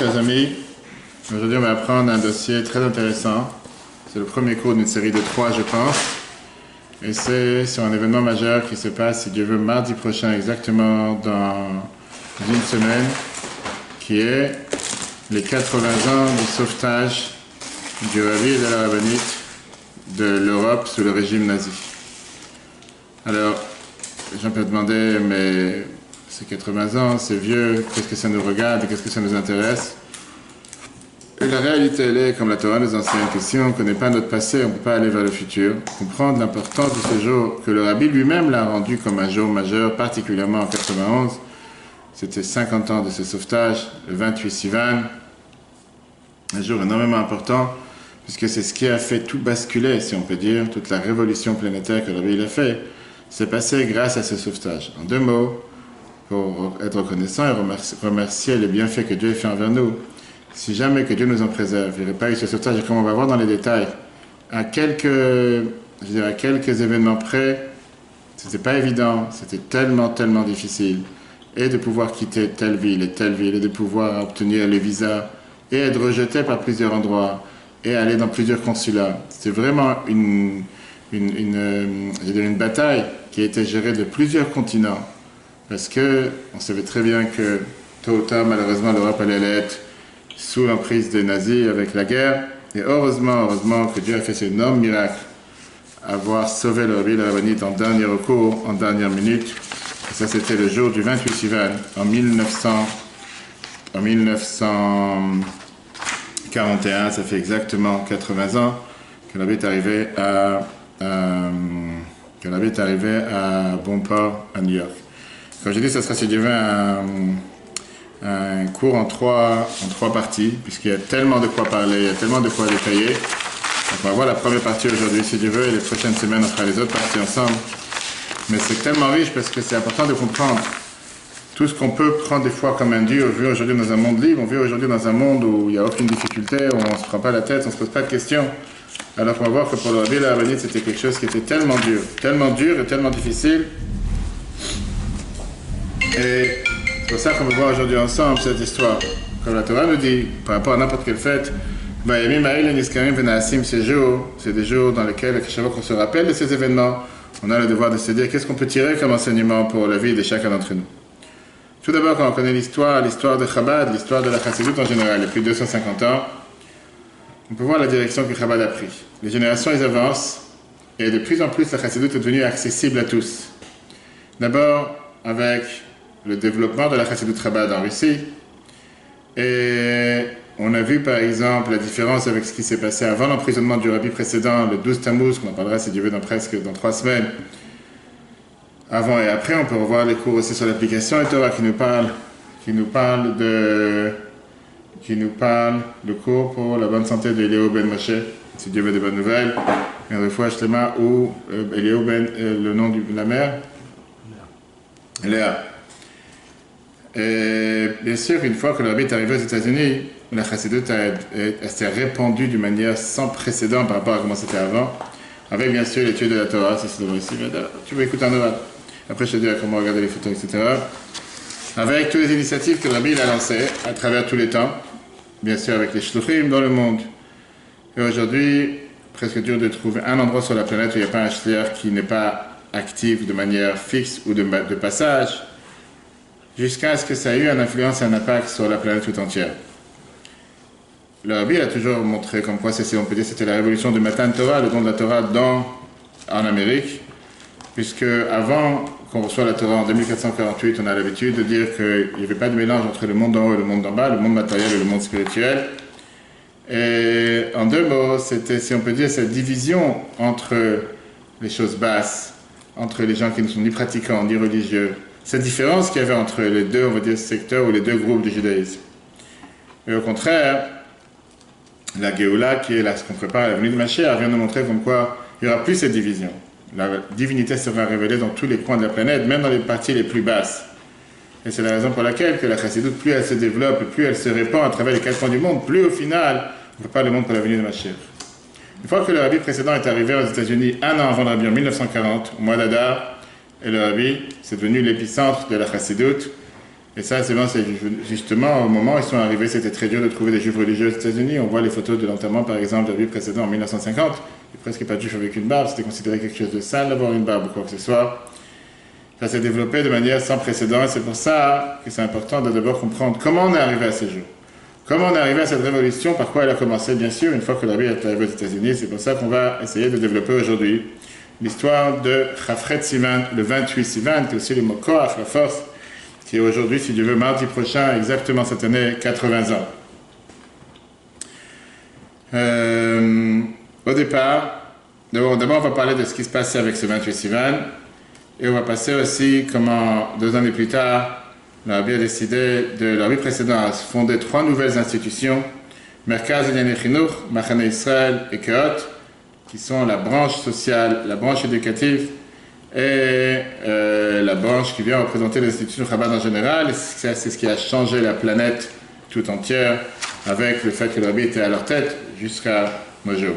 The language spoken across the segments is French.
Chers amis, aujourd'hui on va apprendre un dossier très intéressant. C'est le premier cours d'une série de 3, je pense. Et c'est sur un événement majeur qui se passe, si Dieu veut, mardi prochain, exactement dans une semaine, qui est les 80 ans du sauvetage du Rabbi et de la rabbinite de l'Europe sous le régime nazi. Alors, les gens peuvent demander, mais c'est 80 ans, c'est vieux, qu'est-ce que ça nous regarde et qu'est-ce que ça nous intéresse? Et la réalité, elle est, comme la Torah nous enseigne, que si on ne connaît pas notre passé, on ne peut pas aller vers le futur. Comprendre l'importance de ce jour, que le Rabbi lui-même l'a rendu comme un jour majeur, particulièrement en 91. C'était 50 ans de ce sauvetage, le 28 Sivan. Un jour énormément important, puisque c'est ce qui a fait tout basculer, si on peut dire, toute la révolution planétaire que le Rabbi a fait, s'est passé grâce à ce sauvetage. En deux mots, pour être reconnaissant et remercier les bienfaits que Dieu a fait envers nous. Si jamais que Dieu nous en préserve, il n'y aurait pas eu ce sauvetage, et comme on va voir dans les détails, à quelques événements près, c'était pas évident, c'était tellement difficile, et de pouvoir quitter telle ville, et de pouvoir obtenir les visas, et être rejeté par plusieurs endroits, et aller dans plusieurs consulats. C'était vraiment une bataille qui a été gérée de plusieurs continents, parce que on savait très bien que tôt ou tard, malheureusement, l'Europe allait être sous l'emprise des nazis avec la guerre. Et heureusement que Dieu a fait ce énorme miracle, avoir sauvé le Rabbi et la rabbinite en dernier recours, en dernière minute. Et ça, c'était le jour du 28 Sivan, en 1941, ça fait exactement 80 ans que le Rabbi est arrivé à Bonport, à New York. Comme j'ai dit, ça sera, si Dieu veut, un cours en trois parties, puisqu'il y a tellement de quoi parler, il y a tellement de quoi détailler. Donc on va voir la première partie aujourd'hui, si Dieu veut, et les prochaines semaines, on fera les autres parties ensemble. Mais c'est tellement riche parce que c'est important de comprendre tout ce qu'on peut prendre des fois comme un Dieu. On vit aujourd'hui dans un monde libre, on vit aujourd'hui dans un monde où il n'y a aucune difficulté, où on ne se prend pas la tête, on ne se pose pas de questions. Alors qu'on va voir que pour le Rabbi et la rabbinite, c'était quelque chose qui était tellement dur et tellement difficile. Et c'est pour ça qu'on va voir aujourd'hui ensemble cette histoire. Comme la Torah nous dit, par rapport à n'importe quelle fête, ces jours, c'est des jours dans lesquels, à chaque fois qu'on se rappelle de ces événements, on a le devoir de se dire qu'est-ce qu'on peut tirer comme enseignement pour la vie de chacun d'entre nous. Tout d'abord, quand on connaît l'histoire de Chabad, l'histoire de la Chassidut en général, depuis 250 ans, on peut voir la direction que Chabad a pris. Les générations, elles avancent, et de plus en plus, la Chassidut est devenue accessible à tous. D'abord, avec le développement de la Chassidut Chabad en Russie. Et on a vu par exemple la différence avec ce qui s'est passé avant l'emprisonnement du Rabbi précédent, le 12 Tammuz, qu'on en parlera si Dieu veut dans 3 semaines. Avant et après, on peut revoir les cours aussi sur l'application et Torah qui nous parle le cours pour la bonne santé de Eliyahu Ben Moshe, si Dieu veut de bonnes nouvelles. Et une fois Shlema ou Eliyahu Ben, le nom de la mère Léa. Et bien sûr, une fois que le Rabbi est arrivé aux États-Unis, la Chassidut s'est répandue d'une manière sans précédent par rapport à comment c'était avant, avec bien sûr l'étude de la Torah, ça c'est devant ici, mais tu veux écouter un oral. Après, je te dirai comment regarder les photos, etc. Avec toutes les initiatives que le Rabbi a lancées à travers tous les temps, bien sûr avec les shluchim dans le monde. Et aujourd'hui, presque dur de trouver un endroit sur la planète où il n'y a pas un shliach qui n'est pas actif de manière fixe ou de passage, jusqu'à ce que ça ait eu une influence et un impact sur la planète tout entière. Le Rabbi a toujours montré comme quoi, on peut dire, c'était la révolution du Matan Torah, le don de la Torah en Amérique, puisque avant qu'on reçoive la Torah en 2448, on a l'habitude de dire qu'il n'y avait pas de mélange entre le monde d'en haut et le monde d'en bas, le monde matériel et le monde spirituel. Et en deux mots, c'était, si on peut dire, cette division entre les choses basses, entre les gens qui ne sont ni pratiquants ni religieux, cette différence qu'il y avait entre les deux, on va dire, secteurs ou les deux groupes du judaïsme. Et au contraire, la Géoula, qui est là, ce qu'on prépare à la venue de Mashiach, vient nous montrer comme quoi il n'y aura plus cette division. La divinité sera révélée dans tous les coins de la planète, même dans les parties les plus basses. Et c'est la raison pour laquelle que la Chassidut, plus elle se développe, plus elle se répand à travers les 4 coins du monde, plus au final, on prépare le monde pour la venue de Mashiach. Une fois que le Rabbi précédent est arrivé aux États-Unis, un an avant le Rabbi, en 1940, au mois d'Adar, et le Rabbi, c'est devenu l'épicentre de la Chassidut. Et ça, c'est justement au moment où ils sont arrivés, c'était très dur de trouver des juifs religieux aux États-Unis. On voit les photos de l'enterrement, par exemple, de la vie précédente en 1950. Il n'y a presque pas de juifs avec une barbe, c'était considéré quelque chose de sale d'avoir une barbe ou quoi que ce soit. Ça s'est développé de manière sans précédent et c'est pour ça que c'est important de d'abord comprendre comment on est arrivé à ces jours. Comment on est arrivé à cette révolution, par quoi elle a commencé, bien sûr, une fois que la vie est arrivée aux États-Unis. C'est pour ça qu'on va essayer de développer aujourd'hui l'histoire de Chafret Sivan, le 28 Sivan, qui est aussi le mot Koach, la force, qui est aujourd'hui, si Dieu veut, mardi prochain, exactement cette année, 80 ans. Au départ, d'abord on va parler de ce qui se passait avec ce 28 Sivan, et on va passer aussi comment, 2 années plus tard, le Rabbi a décidé de la vie précédente à fonder 3 nouvelles institutions, Merkaz Enyane Chinuch, Machane Israël et Keot, qui sont la branche sociale, la branche éducative et la branche qui vient représenter les institutions Chabad en général. C'est ce qui a changé la planète tout entière avec le fait que le Rabbi était à leur tête jusqu'à nos jours.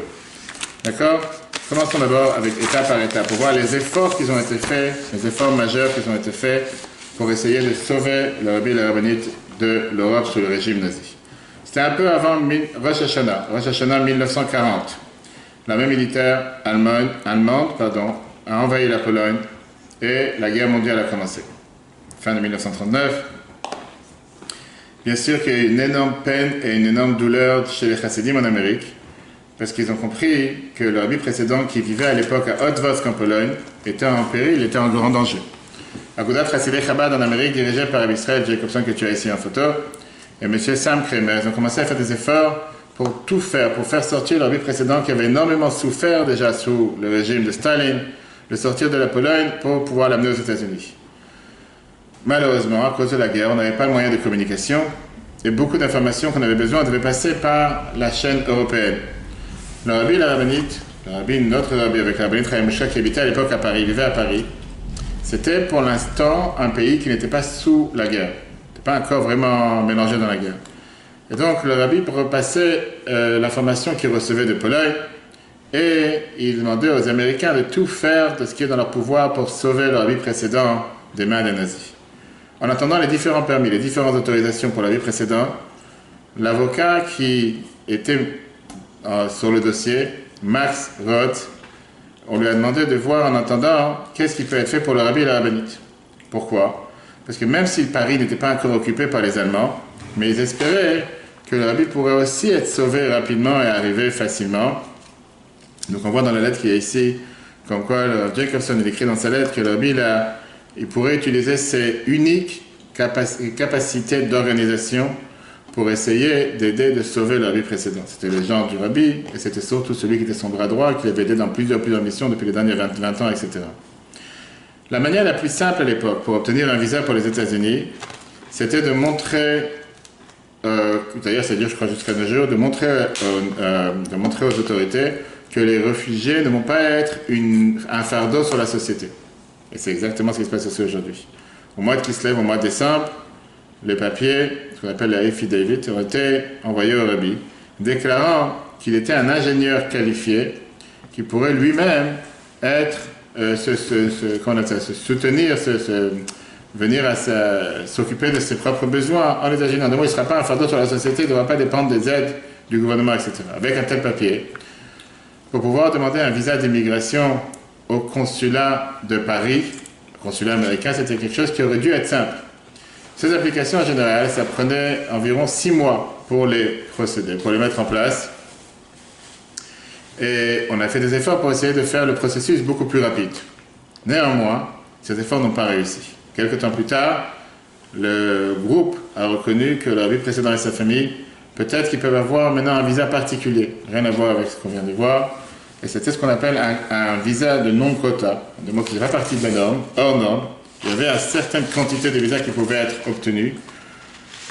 D'accord? Commençons d'abord avec étape par étape pour voir les efforts qui ont été faits, les efforts majeurs qui ont été faits pour essayer de sauver le Rabbi et la rabbinite de l'Europe sous le régime nazi. C'était un peu avant Rosh Hashanah 1940. L'armée militaire allemande a envahi la Pologne et la guerre mondiale a commencé. Fin de 1939. Bien sûr qu'il y a eu une énorme peine et une énorme douleur chez les Chassidim en Amérique, parce qu'ils ont compris que le Rabbi précédent qui vivait à l'époque à Otwock en Pologne était en péril, était en grand danger. Agudat Chassidei Chabad en Amérique, dirigé par Rabbi Israël Jacobson, que tu as ici en photo, et M. Sam Kramer, ils ont commencé à faire des efforts pour tout faire, pour faire sortir le Rabbi précédent qui avait énormément souffert déjà sous le régime de Staline, le sortir de la Pologne pour pouvoir l'amener aux États-Unis. Malheureusement, à cause de la guerre, on n'avait pas le moyen de communication et beaucoup d'informations qu'on avait besoin devaient passer par la chaîne européenne. Le Rabbi et la rabbinite, notre Rabbi avec la rabbinite Chaim Moshe qui habitait à l'époque à Paris, vivait à Paris, c'était pour l'instant un pays qui n'était pas sous la guerre, n'était pas encore vraiment mélangé dans la guerre. Et donc le Rabbi repassait l'information qu'il recevait de Pologne et il demandait aux Américains de tout faire de ce qui est dans leur pouvoir pour sauver le Rabbi précédent des mains des nazis. En attendant les différents permis, les différentes autorisations pour le Rabbi précédent, l'avocat qui était sur le dossier, Max Roth, on lui a demandé de voir en attendant qu'est-ce qui peut être fait pour le Rabbi et la rabbinite. Pourquoi? Parce que même si Paris n'était pas encore occupé par les Allemands, mais ils espéraient que le Rabbi pourrait aussi être sauvé rapidement et arriver facilement. Donc on voit dans la lettre qui est ici, comme quoi le Jacobson il écrit dans sa lettre que le Rabbi il pourrait utiliser ses uniques capacités d'organisation pour essayer d'aider, de sauver le Rabbi précédent. C'était le genre du Rabbi, et c'était surtout celui qui était son bras droit, qui l'avait aidé dans plusieurs missions depuis les derniers 20 ans, etc. La manière la plus simple à l'époque pour obtenir un visa pour les États-Unis, c'était de montrer, d'ailleurs c'est dur je crois jusqu'à nos jours, de montrer aux autorités que les réfugiés ne vont pas être un fardeau sur la société. Et c'est exactement ce qui se passe aussi aujourd'hui. Au mois de Kislev, au mois de décembre, les papiers, ce qu'on appelle les affidavits, ont été envoyés au Rabbi, déclarant qu'il était un ingénieur qualifié, qui pourrait lui-même être, venir s'occuper de ses propres besoins en les agissant. Il ne sera pas un fardeau sur la société, il ne devra pas dépendre des aides du gouvernement, etc. Avec un tel papier, pour pouvoir demander un visa d'immigration au consulat de Paris, le consulat américain, c'était quelque chose qui aurait dû être simple. Ces applications, en général, ça prenait environ 6 mois pour les procéder, pour les mettre en place. Et on a fait des efforts pour essayer de faire le processus beaucoup plus rapide. Néanmoins, ces efforts n'ont pas réussi. Quelque temps plus tard, le groupe a reconnu que le Rabbi précédent et sa famille, peut-être qu'ils peuvent avoir maintenant un visa particulier, rien à voir avec ce qu'on vient de voir. Et c'était ce qu'on appelle un visa de non-quota, de mots qui est réparti de la norme, hors norme. Il y avait une certaine quantité de visas qui pouvaient être obtenus.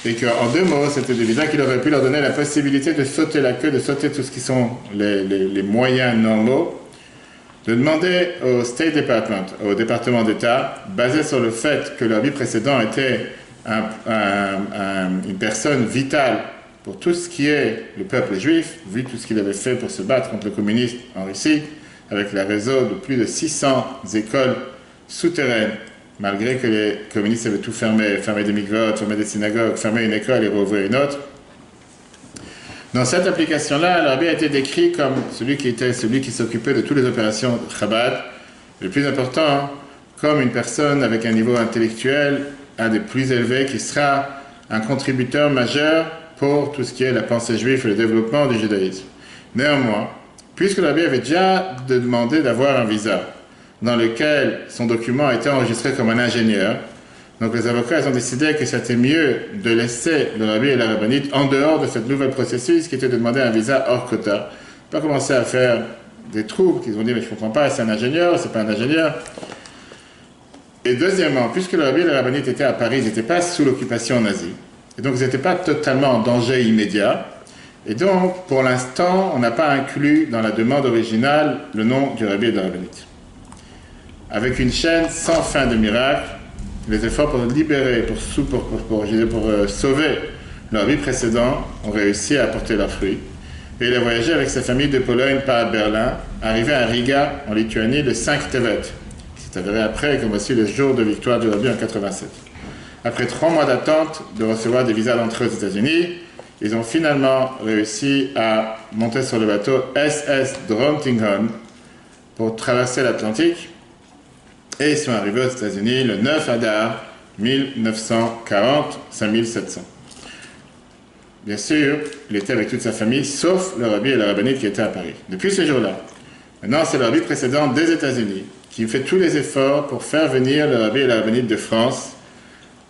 Et qu'en 2 mots, c'était des visas qui auraient pu leur donner la possibilité de sauter la queue, de sauter tout ce qui sont les moyens normaux, de demander au State Department, au département d'État, basé sur le fait que leur vie précédente était une personne vitale pour tout ce qui est le peuple juif, vu tout ce qu'il avait fait pour se battre contre le communisme en Russie, avec le réseau de plus de 600 écoles souterraines malgré que les communistes avaient tout fermé, fermé des mikvot, fermé des synagogues, fermé une école et rouvrir une autre. Dans cette application-là, le rabbi a été décrit comme celui qui s'occupait de toutes les opérations de Chabad, le plus important, comme une personne avec un niveau intellectuel un des plus élevés qui sera un contributeur majeur pour tout ce qui est la pensée juive et le développement du judaïsme. Néanmoins, puisque le rabbi avait déjà demandé d'avoir un visa dans lequel son document a été enregistré comme un ingénieur, donc les avocats ils ont décidé que c'était mieux de laisser le rabbi et la rabbinite en dehors de cette nouvelle processus qui était de demander un visa hors quota. Pas commencer à faire des troubles qu'ils ont dit mais je ne comprends pas, c'est un ingénieur, c'est pas un ingénieur. Et deuxièmement, puisque le rabbi et la rabbinite étaient à Paris, ils n'étaient pas sous l'occupation nazie. Et donc ils n'étaient pas totalement en danger immédiat. Et donc, pour l'instant, on n'a pas inclus dans la demande originale le nom du rabbi et de la rabbinite. Avec une chaîne sans fin de miracles, les efforts pour libérer, pour sauver le rabbi précédent ont réussi à apporter leurs fruits. Et il a voyagé avec sa famille de Pologne par Berlin, arrivé à Riga, en Lituanie, le 5 Tevet. C'est avéré après, comme aussi le jour de victoire du rabbi en 87. Après 3 mois d'attente de recevoir des visas d'entrée aux États-Unis, ils ont finalement réussi à monter sur le bateau SS Drontingham pour traverser l'Atlantique et ils sont arrivés aux États-Unis le 9 Adar 1940, 5700. Bien sûr, il était avec toute sa famille, sauf le rabbi et la rabbinite qui étaient à Paris. Depuis ce jour-là, maintenant c'est le rabbi précédent des États-Unis qui fait tous les efforts pour faire venir le rabbi et la rabbinite de France,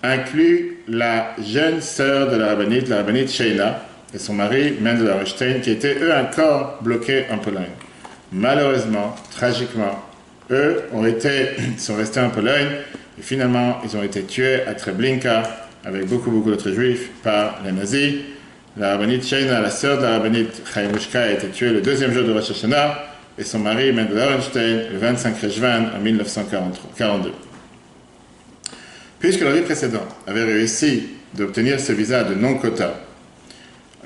inclut la jeune sœur de la rabbinite Sheina, et son mari, Mendel Arenstein, qui étaient eux encore bloqués en Pologne. Malheureusement, tragiquement, eux sont restés en Pologne, et finalement, ils ont été tués à Treblinka, avec beaucoup d'autres juifs, par les nazis. La rabbinite Sheina, la sœur de la rabbinite Chaimushka, a été tuée le 2e jour de Rosh Hashanah, et son mari, Mendel Arenstein, le 25 Rejvan en 1942. Puisque le rabbi précédent avait réussi d'obtenir ce visa de non-quota,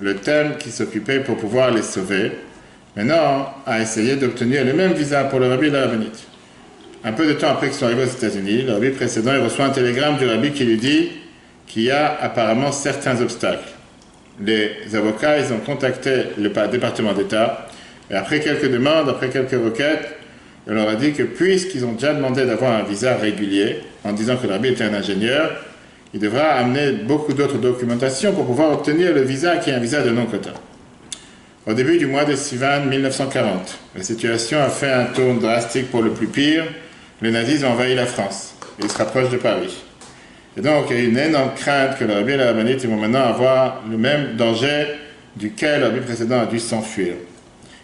le thème qui s'occupait pour pouvoir les sauver, maintenant a essayé d'obtenir le même visa pour le rabbi et la rabbinite. Un peu de temps après qu'ils sont arrivés aux États-Unis, le rabbi précédent il reçoit un télégramme du rabbi qui lui dit qu'il y a apparemment certains obstacles. Les avocats ils ont contacté le département d'État et après quelques demandes, après quelques requêtes, on leur a dit que puisqu'ils ont déjà demandé d'avoir un visa régulier, en disant que le rabbi était un ingénieur, il devra amener beaucoup d'autres documentations pour pouvoir obtenir le visa qui est un visa de non-quota. Au début du mois de Sivan 1940, la situation a fait un tour drastique pour le plus pire. Les nazis ont envahi la France et ils se rapprochent de Paris. Et donc il y a une énorme crainte que le rabbi et la rabbinite vont maintenant avoir le même danger duquel le rabbi précédent a dû s'enfuir.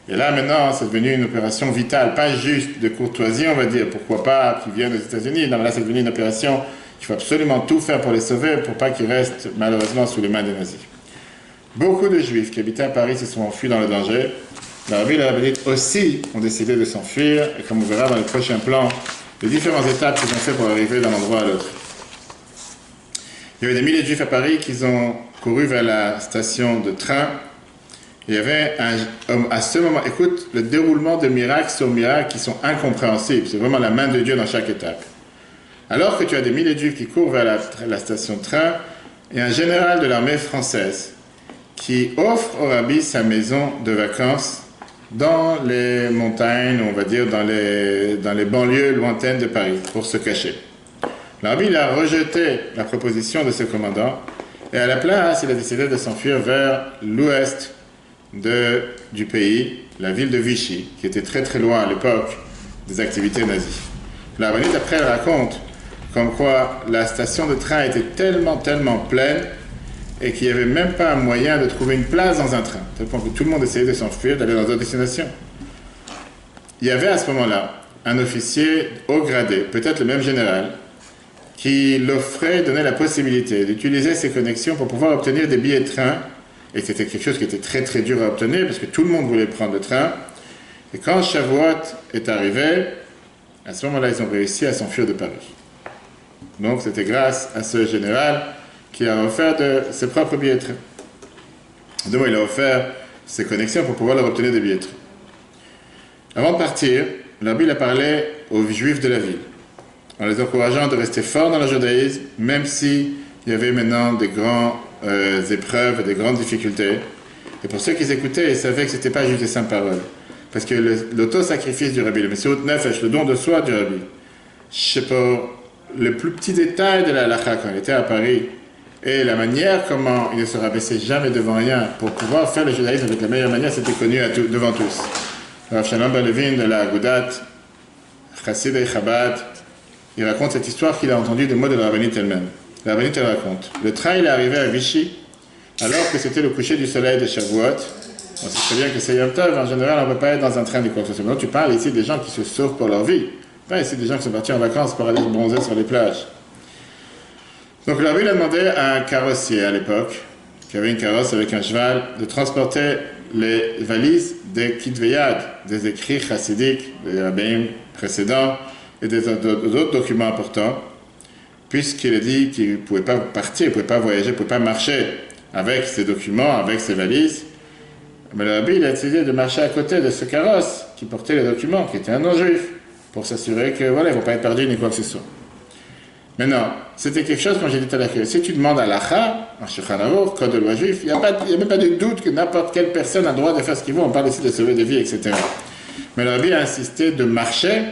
Et là, maintenant, c'est devenu une opération vitale, pas juste de courtoisie, on va dire, pourquoi pas, qu'ils viennent aux États-Unis. Non, mais là, c'est devenu une opération qu'il faut absolument tout faire pour les sauver, pour pas qu'ils restent, malheureusement, sous les mains des nazis. Beaucoup de Juifs qui habitaient à Paris se sont enfuis dans le danger. Le rabbi et la rabbinite aussi ont décidé de s'enfuir, et comme on verra dans les prochains plans, les différentes étapes qu'ils ont fait pour arriver d'un endroit à l'autre. Il y avait des milliers de Juifs à Paris qui ont couru vers la station de train. Il y avait à ce moment, écoute, le déroulement de miracles sur miracles qui sont incompréhensibles. C'est vraiment la main de Dieu dans chaque étape. Alors que tu as des milliers de Juifs qui courent vers la station de train, il y a un général de l'armée française qui offre au rabbi sa maison de vacances dans les montagnes, on va dire dans les banlieues lointaines de Paris, pour se cacher. Le rabbi il a rejeté la proposition de ce commandant et à la place, il a décidé de s'enfuir vers l'ouest du pays, la ville de Vichy, qui était très très loin à l'époque des activités nazies. La rabbinite après elle raconte comme quoi la station de train était tellement pleine et qu'il n'y avait même pas un moyen de trouver une place dans un train, à tel point que tout le monde essayait de s'enfuir, d'aller dans d'autres destinations. Il y avait à ce moment-là un officier haut gradé, peut-être le même général, qui l'offrait, donnait la possibilité d'utiliser ses connexions pour pouvoir obtenir des billets de train. Et c'était quelque chose qui était très très dur à obtenir parce que tout le monde voulait prendre le train. Et quand Shavuot est arrivé, à ce moment-là, ils ont réussi à s'enfuir de Paris. Donc c'était grâce à ce général qui a offert de ses propres billets de train. Donc il a offert ses connexions pour pouvoir leur obtenir des billets de train. Avant de partir, le rabbi a parlé aux Juifs de la ville. en les encourageant de rester forts dans le judaïsme, même s'il y avait maintenant des grandes épreuves, des grandes difficultés. Et pour ceux qui écoutaient, ils savaient que ce n'était pas juste des simples paroles. Parce que l'auto-sacrifice du Rabbi, le Messirut Nefesh, le don de soi du Rabbi, je sais pas, le plus petit détail de la halakha quand il était à Paris, et la manière comment il ne se rabaissait jamais devant rien pour pouvoir faire le judaïsme avec la meilleure manière, c'était connu devant tous. Rav Shalom Ben Levin de la Agudat, Chassid et Chabad, il raconte cette histoire qu'il a entendue des mots de la rabbinite elle-même. La rabbinite elle raconte. Le train il est arrivé à Vichy, alors que c'était le coucher du soleil de Shavuot. On sait très bien que c'est Yom Tov, en général on ne peut pas être dans un train de quoi que ce soit. Maintenant tu parles ici des gens qui se sauvent pour leur vie. Pas ici des gens qui sont partis en vacances pour aller se bronzer sur les plages. Donc le rabbi a demandé à un carrossier à l'époque, qui avait une carrosse avec un cheval, de transporter les valises des Kitveyad, des écrits chassidiques, des rabbins précédents et d'autres documents importants, puisqu'il a dit qu'il ne pouvait pas partir, il ne pouvait pas voyager, il ne pouvait pas marcher avec ces documents, avec ces valises. Mais le rabbi a décidé de marcher à côté de ce carrosse qui portait les documents, qui était un non-juif, pour s'assurer que voilà, ils ne vont pas être perdus ni quoi que ce soit. Maintenant, c'était quelque chose, comme j'ai dit tout à l'heure, si tu demandes à l'Acha, en Shulchan Aruch, code de loi juif, il n'y a même pas de doute que n'importe quelle personne a le droit de faire ce qu'il veut, on parle ici de sauver des vies, etc. Mais le rabbi a insisté de marcher.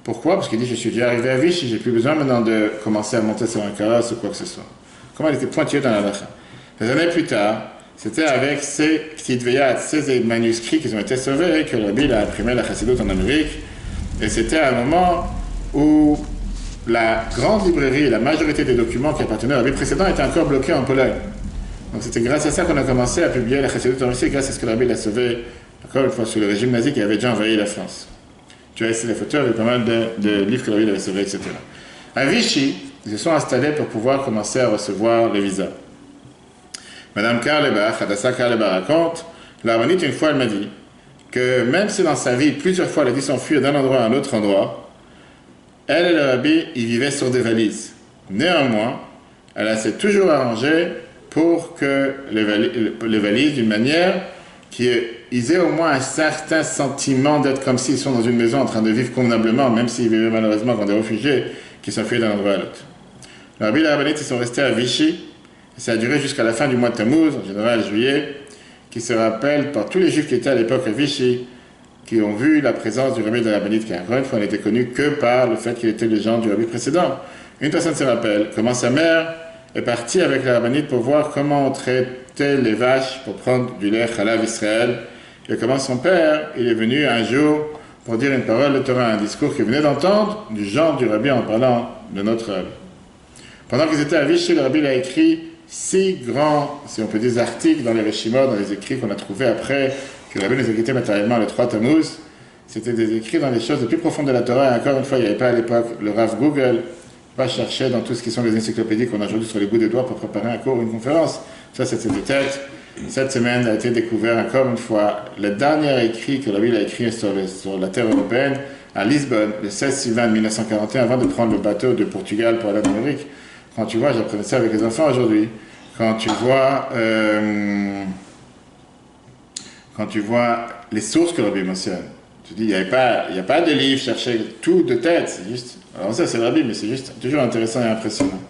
Pourquoi? Parce qu'il dit, je suis déjà arrivé à Vichy, j'ai plus besoin maintenant de commencer à monter sur un carrosse ou quoi que ce soit. Comment il était pointilleux dans la l'Acha. Des années plus tard, c'était avec ces Ktitveyat, ces manuscrits qui ont été sauvés, que le rabbi a imprimé la Chassidut en Amérique. Et c'était à un moment où la grande librairie, la majorité des documents qui appartenaient au rabbi précédent étaient encore bloqués en Pologne. Donc c'était grâce à ça qu'on a commencé à publier la Chassidut en Russie, grâce à ce que le rabbi l'a sauvé, encore une fois, sous le régime nazi qui avait déjà envahi la France. Tu as ici les photos avec pas mal de livres que le rabbi avait sauvés, etc. À Vichy, ils se sont installés pour pouvoir commencer à recevoir les visas. Madame Karlebach, Hadassah Karlebach raconte, la rabbinite, une fois, elle m'a dit que même si dans sa vie, plusieurs fois, elle a dû s'enfuir d'un endroit à un autre endroit, elle et le rabbi, ils vivaient sur des valises. Néanmoins, elle s'est toujours arrangée pour que les valises, d'une manière qu'ils aient au moins un certain sentiment d'être comme s'ils sont dans une maison en train de vivre convenablement, même s'ils vivaient malheureusement comme des réfugiés qui s'enfuyaient d'un endroit à l'autre. Le rabbi et la rabbinite, ils sont restés à Vichy, et ça a duré jusqu'à la fin du mois de Tammuz, en général juillet, qui se rappelle par tous les juifs qui étaient à l'époque à Vichy, qui ont vu la présence du rabbi et de la rabbinite, qui encore une fois n'était connu que par le fait qu'il était le genre du rabbi précédent. Une personne se rappelle comment sa mère est partie avec la rabbinite pour voir comment on traitait les vaches pour prendre du lait Chalav Israël, et comment son père, il est venu un jour pour dire une parole de Torah, un discours qu'il venait d'entendre du genre du rabbi en parlant de notre rabbi. Pendant qu'ils étaient à Vichy, le rabbi a écrit 6 grands, si on peut dire, articles dans les Reshimot, dans les écrits qu'on a trouvés après, que le rabbi nous a quittés matériellement le 3 Tammuz. C'était des écrits dans les choses les plus profondes de la Torah. Et encore une fois, il n'y avait pas à l'époque le Rav Google, pas chercher dans tout ce qui sont les encyclopédies qu'on a aujourd'hui sur les bouts des doigts pour préparer un cours ou une conférence. Ça, c'était de tête. Cette semaine a été découvert encore une fois le dernier écrit que le rabbi a écrit sur la terre européenne à Lisbonne, le 16 Sivan 1941, avant de prendre le bateau de Portugal pour aller en Amérique. Quand tu vois, j'apprenais ça avec les enfants aujourd'hui, quand tu vois les sources que le rabbi mentionne, tu dis, il n'y a pas de livre chercher tout de tête, c'est juste, alors ça c'est le rabbi, mais c'est juste toujours intéressant et impressionnant.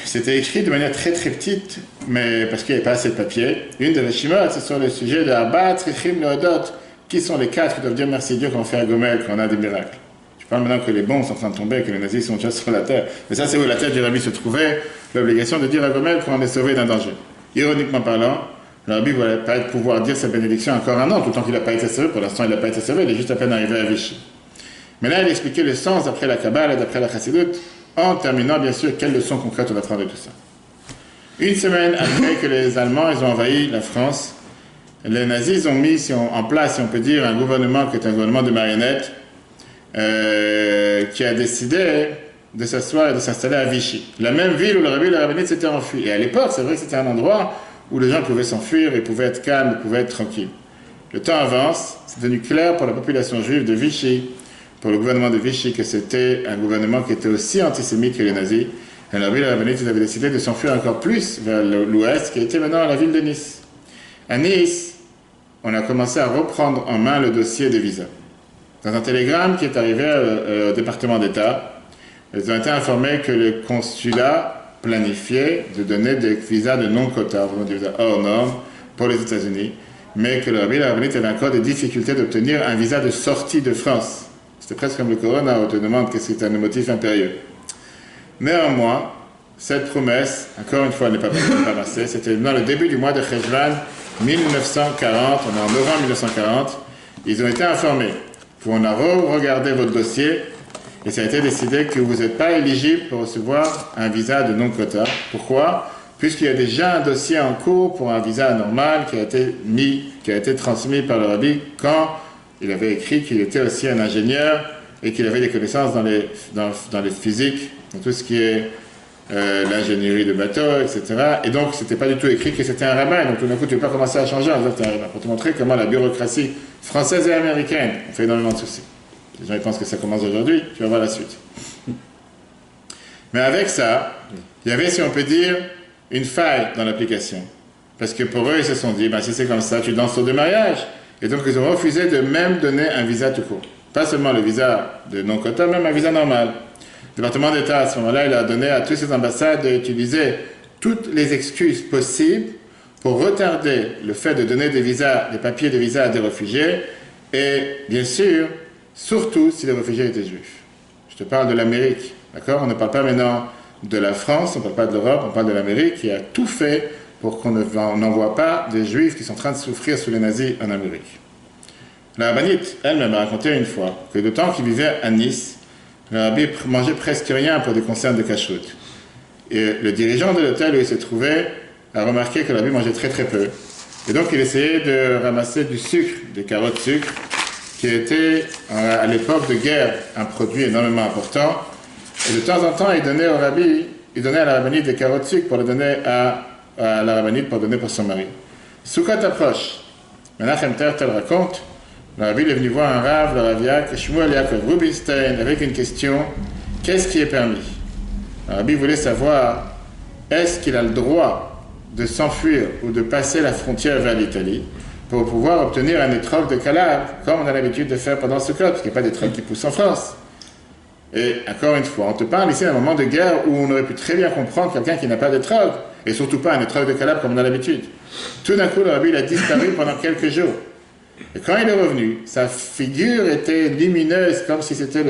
C'était écrit de manière très très petite, mais parce qu'il n'y avait pas assez de papier. Une de les Shimot, c'est sur le sujet de Arba Tzrichim Leodot, qui sont les 4 qui doivent dire merci Dieu qu'on fait à Gomel, qu'on a des miracles. Je parle maintenant que les bombes sont en train de tomber, que les nazis sont déjà sur la terre. Mais ça, c'est où la tête du rabbi se trouvait, l'obligation de dire à Gomel qu'on est sauvé d'un danger. Ironiquement parlant, le rabbi ne voulait pas pouvoir dire sa bénédiction encore un an, tout le temps qu'il n'a pas été sauvé. Pour l'instant, il n'a pas été sauvé, il est juste à peine arrivé à Vichy. Mais là, il expliquait le sens d'après la Kabbale et d'après la Chassidut, en terminant, bien sûr, quelles leçons concrètes on apprend de tout ça. Une semaine après que les Allemands ils ont envahi la France, les nazis ont mis en place, si on peut dire, un gouvernement qui est un gouvernement de marionnettes, qui a décidé de s'asseoir et de s'installer à Vichy. La même ville où le rabbi et la rabbinite s'étaient enfuis. Et à l'époque, c'est vrai que c'était un endroit où les gens pouvaient s'enfuir, ils pouvaient être calmes, ils pouvaient être tranquilles. Le temps avance, c'est devenu clair pour la population juive de Vichy, pour le gouvernement de Vichy, que c'était un gouvernement qui était aussi antisémite que les nazis. Et le rabbi et la rabbinite, ils avaient décidé de s'enfuir encore plus vers l'ouest, qui était maintenant la ville de Nice. À Nice, on a commencé à reprendre en main le dossier des visas. Dans un télégramme qui est arrivé au département d'État, ils ont été informés que le consulat planifiait de donner des visas de non-quota, des visas hors normes, pour les États-Unis, mais que le rabbi et la rabbinite avaient encore des difficultés d'obtenir un visa de sortie de France. C'était presque comme le corona, où on te demande qu'est-ce qui est un motif impérieux. Néanmoins, cette promesse, encore une fois, n'est pas passée. C'était dans le début du mois de Cheshvan 1940, on est en novembre 1940, ils ont été informés qu'on a regardé votre dossier et ça a été décidé que vous n'êtes pas éligible pour recevoir un visa de non-quota. Pourquoi ? Puisqu'il y a déjà un dossier en cours pour un visa normal qui a été transmis par le rabbi quand il avait écrit qu'il était aussi un ingénieur et qu'il avait des connaissances dans les physiques, dans tout ce qui est l'ingénierie de bateaux, etc. Et donc, c'était pas du tout écrit que c'était un rabbin. Donc, tout d'un coup, tu ne peux pas commencer à changer en disant que c'est un rabbin. Pour te montrer comment la bureaucratie française et américaine fait énormément de soucis. Les gens ils pensent que ça commence aujourd'hui, tu vas voir la suite. Mais avec ça, il y avait, si on peut dire, une faille dans l'application. Parce que pour eux, ils se sont dit, si c'est comme ça, tu danses au de mariage. Et donc, ils ont refusé de même donner un visa tout court. Pas seulement le visa de non-quota, même un visa normal. Le département d'État, à ce moment-là, il a donné à toutes ces ambassades d'utiliser toutes les excuses possibles pour retarder le fait de donner des visas, des papiers de visa à des réfugiés, et bien sûr, surtout si les réfugiés étaient juifs. Je te parle de l'Amérique, d'accord ? On ne parle pas maintenant de la France, on ne parle pas de l'Europe, on parle de l'Amérique qui a tout fait pour qu'on n'envoie pas des juifs qui sont en train de souffrir sous les nazis en Amérique. La rabbinite elle-même a raconté une fois que de temps qu'il vivait à Nice, le rabbi mangeait presque rien pour des concerts de cacheroute. Et le dirigeant de l'hôtel où il se trouvait a remarqué que le rabbi mangeait très très peu. Et donc il essayait de ramasser du sucre, des carottes sucre, qui était à l'époque de guerre un produit énormément important. Et de temps en temps, il donnait à la rabbinite des carottes sucre pour le donner à la rabbinite pour donner pour son mari. Sukkot approche. Menachem Tertel raconte, le rabbi est venu voir un rave, le raviak, Shmuel Yaakov Rubinstein, avec une question, qu'est-ce qui est permis ? Le rabbi voulait savoir, est-ce qu'il a le droit de s'enfuir ou de passer la frontière vers l'Italie pour pouvoir obtenir un étrog de Calabre, comme on a l'habitude de faire pendant Sukkot, parce qu'il n'y a pas d'étrog qui pousse en France. Et encore une fois, on te parle ici d'un moment de guerre où on aurait pu très bien comprendre quelqu'un qui n'a pas d'étrog, et surtout pas un étrog de Calabre comme on a l'habitude. Tout d'un coup, le rabbi a disparu pendant quelques jours. Et quand il est revenu, sa figure était lumineuse, comme si c'était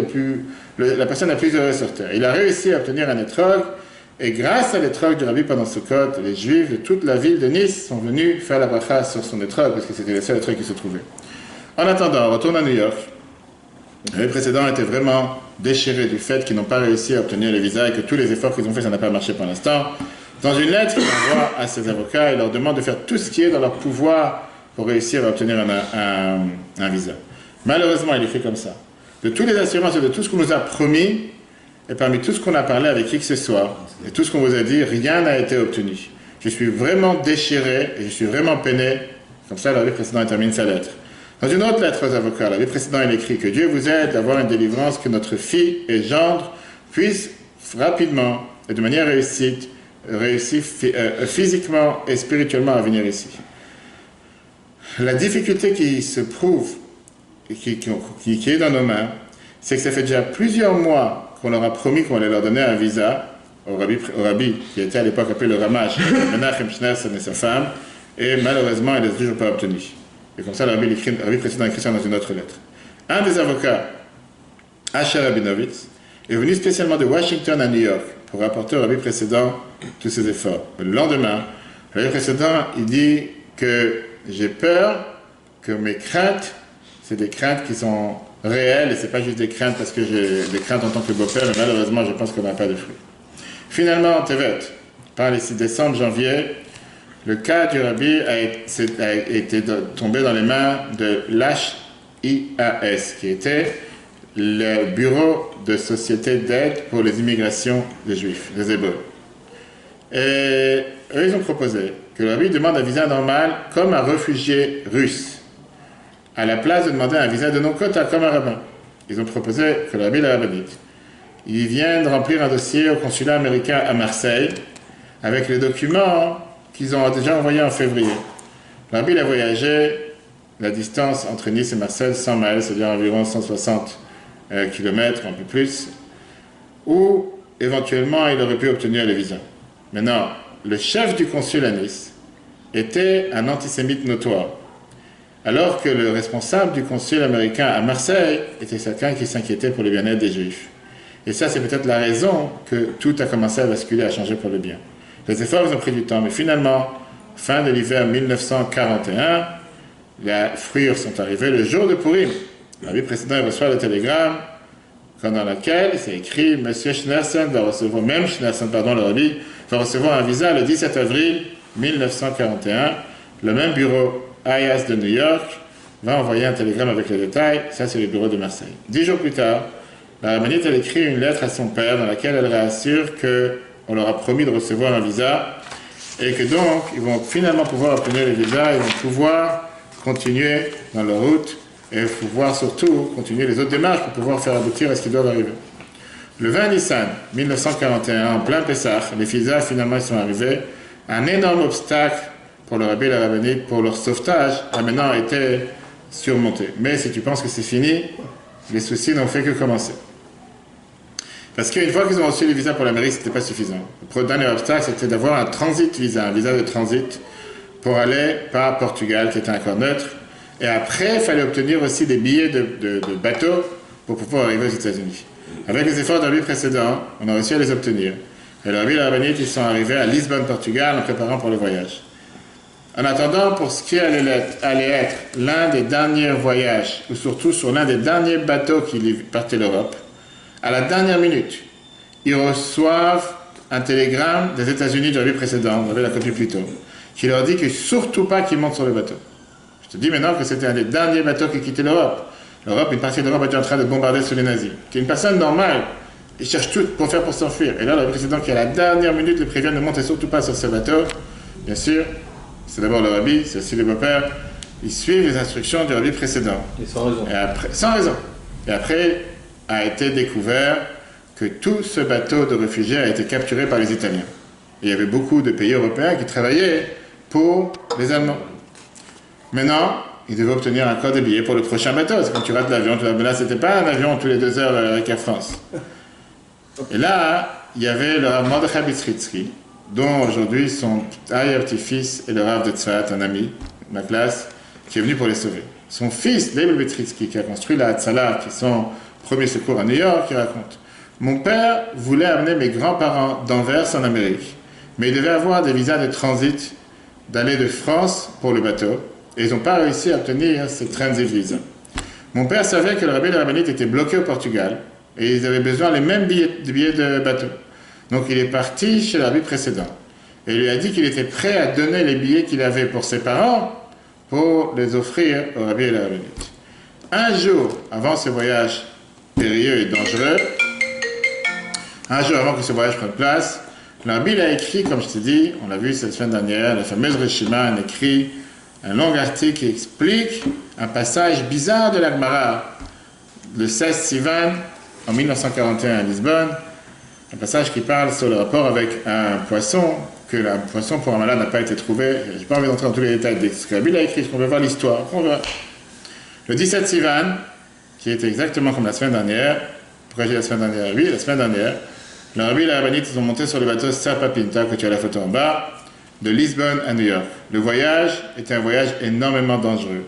la personne la plus heureuse sur terre. Il a réussi à obtenir un étrog, et grâce à l'étrog du rabbi pendant Sukkot, les Juifs de toute la ville de Nice sont venus faire la bracha sur son étrog, parce que c'était le seul étrog qui se trouvait. En attendant, on retourne à New York. Les précédents étaient vraiment déchirés du fait qu'ils n'ont pas réussi à obtenir les visas et que tous les efforts qu'ils ont faits, ça n'a pas marché pour l'instant. Dans une lettre, il envoie à ses avocats et leur demande de faire tout ce qui est dans leur pouvoir pour réussir à obtenir un visa. Malheureusement, il écrit comme ça. De toutes les assurances et de tout ce qu'on nous a promis, et parmi tout ce qu'on a parlé avec qui que ce soit, et tout ce qu'on vous a dit, rien n'a été obtenu. Je suis vraiment déchiré et je suis vraiment peiné. Comme ça, le précédent termine sa lettre. Dans une autre lettre aux avocats, le précédent il écrit que Dieu vous aide à avoir une délivrance, que notre fille et gendre puissent rapidement et de manière réussie physiquement et spirituellement à venir ici. La difficulté qui se prouve et qui est dans nos mains, c'est que ça fait déjà plusieurs mois qu'on leur a promis qu'on allait leur donner un visa au rabbi qui était à l'époque appelé le Ramash, Menachem Schneerson et sa femme, et malheureusement, il ne l'a toujours pas obtenu. Et comme ça, le rabbi précédent écrit ça dans une autre lettre. Un des avocats, Asher Rabinovitz, est venu spécialement de Washington à New York pour rapporter au rabbi précédent tous ses efforts. Le lendemain, le rabbi précédent, il dit que j'ai peur que mes craintes, c'est des craintes qui sont réelles et c'est pas juste des craintes parce que j'ai des craintes en tant que beau-père, mais malheureusement, je pense qu'on n'a pas de fruits. Finalement, Tevet, par les 6 décembre, janvier, le cas du rabbi a été tombé dans les mains de l'HIAS, qui était le bureau de société d'aide pour les immigrations des Juifs, des Hébreux. Et eux, ils ont proposé que le rabbi demande un visa normal comme un réfugié russe, à la place de demander un visa de non-quota comme un rabbin. Ils ont proposé que le rabbi la rabbinite, il vienne remplir un dossier au consulat américain à Marseille avec les documents qu'ils ont déjà envoyés en février. Le rabbi a voyagé la distance entre Nice et Marseille, 100 miles, c'est-à-dire environ 160 km, un peu plus, où éventuellement il aurait pu obtenir le visa. Maintenant, le chef du consul à Nice était un antisémite notoire, alors que le responsable du consul américain à Marseille était quelqu'un qui s'inquiétait pour le bien-être des Juifs. Et ça, c'est peut-être la raison que tout a commencé à basculer, à changer pour le bien. Les efforts, ils ont pris du temps, mais finalement, fin de l'hiver 1941, les fruits sont arrivés le jour de Purim. La vie précédente, il reçoit le télégramme dans lequel c'est écrit « Monsieur Schneerson va recevoir, même Schneerson, pardon, le rabbi, va recevoir un visa le 17 avril 1941. Le même bureau IAS de New York va envoyer un télégramme avec les détails. Ça, c'est le bureau de Marseille. 10 jours plus tard, la rabbinite, elle écrit une lettre à son père dans laquelle elle réassure qu'on leur a promis de recevoir un visa et que donc, ils vont finalement pouvoir obtenir le visa, ils vont pouvoir continuer dans leur route et pouvoir surtout continuer les autres démarches pour pouvoir faire aboutir à ce qui doit arriver. Le 20 Nissan 1941, en plein Pessah, les visas finalement sont arrivés. Un énorme obstacle pour le rabbi et la rabbinite, pour leur sauvetage, a maintenant été surmonté. Mais si tu penses que c'est fini, les soucis n'ont fait que commencer. Parce qu'une fois qu'ils ont reçu les visas pour l'Amérique, ce n'était pas suffisant. Le dernier obstacle, c'était d'avoir un transit visa, un visa de transit, pour aller par Portugal, qui était un corps neutre. Et après, il fallait obtenir aussi des billets de bateau pour pouvoir arriver aux États-Unis. Avec les efforts de la vie précédente, on a réussi à les obtenir. Et le rabbi et la rabbinite, ils sont arrivés à Lisbonne, Portugal, en préparant pour le voyage. En attendant, pour ce qui allait être l'un des derniers voyages, ou surtout sur l'un des derniers bateaux qui partaient l'Europe, à la dernière minute, ils reçoivent un télégramme des États-Unis de la vie précédente, on avait la copie plus tôt, qui leur dit que surtout pas qu'ils montent sur le bateau. Je te dis maintenant que c'était un des derniers bateaux qui quittait l'Europe. L'Europe, une partie de l'Europe était en train de bombarder sous les nazis. Qui est une personne normale, il cherche tout pour faire pour s'enfuir. Et là, le président qui à la dernière minute le prévient de ne monter surtout pas sur ce bateau, bien sûr, c'est d'abord le rabbi, c'est aussi le beau-père, ils suivent les instructions du rabbi précédent. Et sans raison. Et après, sans raison. Et après, a été découvert que tout ce bateau de réfugiés a été capturé par les Italiens. Et il y avait beaucoup de pays européens qui travaillaient pour les Allemands. Maintenant, ils devaient obtenir encore des billets pour le prochain bateau. C'est quand tu rates l'avion, mais là, c'était pas un avion tous les 2 heures avec Air France. Et là, il y avait le Rav Mordechai Bistritzky, dont aujourd'hui son arrière-petit-fils est le Rav de Tzfat, un ami de ma classe, qui est venu pour les sauver. Son fils, Leibel Bistritzky, qui a construit la Hatzalah, qui sont premiers secours à New York, il raconte « Mon père voulait amener mes grands-parents d'Anvers en Amérique, mais il devait avoir des visas de transit d'aller de France pour le bateau, et ils n'ont pas réussi à obtenir ce transit visa. Mon père savait que le rabbi et la rabbinite étaient bloqués au Portugal, et ils avaient besoin des mêmes billets de bateau. Donc il est parti chez le rabbi précédent, et il lui a dit qu'il était prêt à donner les billets qu'il avait pour ses parents, pour les offrir au rabbi et la rabbinite. Un jour avant ce voyage périlleux et dangereux, un jour avant que ce voyage prenne place, le rabbi a écrit, comme je t'ai dit, on l'a vu cette semaine dernière, la fameuse Reshima, a écrit un long article qui explique un passage bizarre de l'Agmara, le 16 Sivan, en 1941 à Lisbonne, un passage qui parle sur le rapport avec un poisson, que le poisson pour un malade n'a pas été trouvé. Je n'ai pas envie d'entrer dans tous les détails de ce que la Bible a écrit, parce qu'on veut voir l'histoire. Le 17 Sivan, qui était exactement comme la semaine dernière, pourquoi j'ai dit la semaine dernière? Oui, la semaine dernière, le rabbi et la rabbinite sont montés sur le bateau Sapa Pinta, que tu as la photo en bas, de Lisbonne à New York. Le voyage était un voyage énormément dangereux,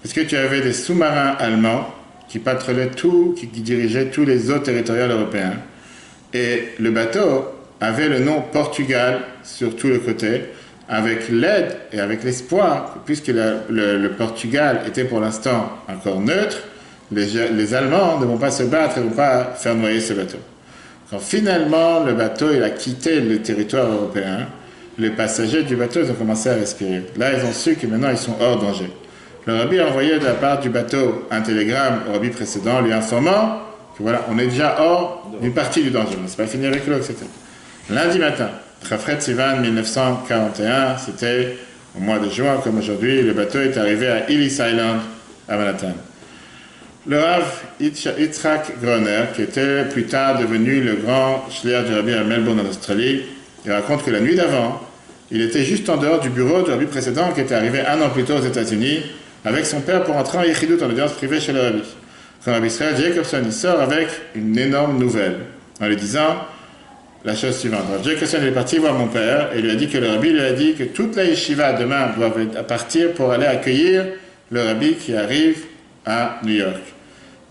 parce que tu avais des sous-marins allemands qui patrouillaient tout, qui dirigeaient tous les eaux territoriales européens. Et le bateau avait le nom Portugal sur tout le côté, avec l'aide et avec l'espoir, puisque le Portugal était pour l'instant encore neutre, les Allemands ne vont pas se battre et ne vont pas faire noyer ce bateau. Quand finalement le bateau il a quitté le territoire européen, les passagers du bateau ils ont commencé à respirer. Là, ils ont su que maintenant ils sont hors danger. Le rabbi a envoyé de la part du bateau un télégramme au rabbi précédent lui informant que voilà, on est déjà hors d'une partie du danger. C'est pas fini avec l'eau, etc. Lundi matin, Chafret Sivan 1941, c'était au mois de juin comme aujourd'hui, le bateau est arrivé à Ellis Island, à Manhattan. Le Rav Yitzhak Groner, qui était plus tard devenu le grand shliach du rabbi à Melbourne en Australie, il raconte que la nuit d'avant, il était juste en dehors du bureau du rabbi précédent qui était arrivé 1 an plus tôt aux États-Unis avec son père pour entrer en Yechidut, en audience privée chez le Rabbi. Quand Rabbi Israël Jacobson il sort avec une énorme nouvelle, en lui disant la chose suivante. Jacobson est parti voir mon père et lui a dit que le Rabbi lui a dit que toute la yeshiva demain doit partir pour aller accueillir le Rabbi qui arrive à New York.